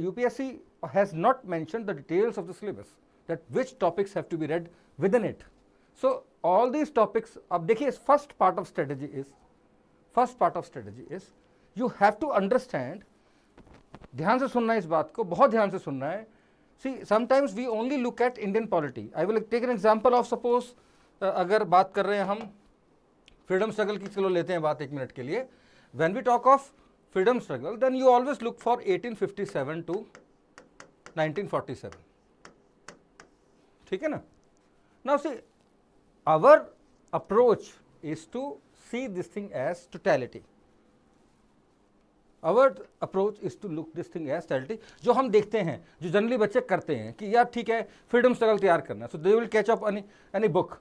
UPSC has not mentioned the details of the syllabus, that which topics have to be read within it. So all these topics, अब देखिए first part of strategy is you have to understand, ध्यान से सुनना है इस बात को, बहुत ध्यान से सुनना है. See, sometimes we only look at Indian polity. I will take an example of suppose अगर बात कर रहे हैं हम फ्रीडम स्ट्रगल की, चलो लेते हैं बात एक मिनट के लिए. When we talk of freedom struggle, then you always look for 1857 to 1947. ठीक है ना? Now see, our approach is to see this thing as totality. Our approach is to look this thing as totality. जो हम देखते हैं, जो generally बच्चे करते हैं कि यार ठीक है फ्रीडम स्ट्रगल तैयार करना, so they will catch up any book,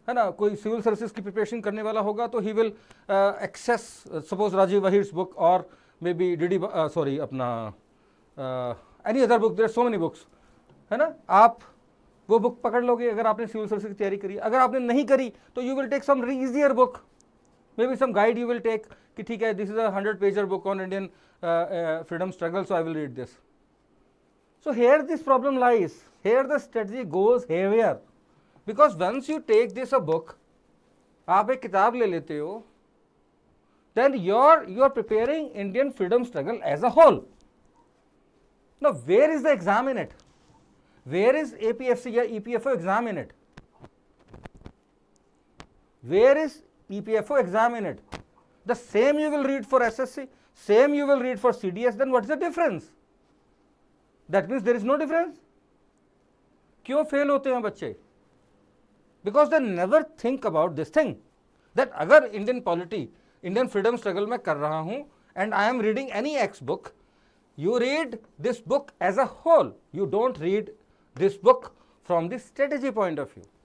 है ना. कोई सिविल सर्विसेज की प्रिपरेशन करने वाला होगा तो ही will access suppose Rajiv where's book और मे बी अपना any other book, there are so many books, है ना. आप वो बुक पकड़ लोगे अगर आपने सिविल सर्विसेज की तैयारी करी. अगर आपने नहीं करी तो you will take some easier book, maybe some guide you will take कि ठीक है this is a 100-pager book on Indian freedom struggle, so I will read this. So here this problem lies, here the strategy goes heavier. Because once you take this a book, आप एक किताब ले लेते हो, then you are preparing Indian freedom struggle as a whole. Now where is the exam in it? Where is APFC या EPFO exam in it? Where is EPFO exam in it? The same you will read for SSC, same you will read for CDS, then what is the difference? That means there is no difference. क्यों fail होते हैं बच्चे? Because they never think about this thing, that अगर Indian polity, Indian freedom struggle में कर रहा हूँ and I am reading any X book, you read this book as a whole. You don't read this book from the strategy point of view.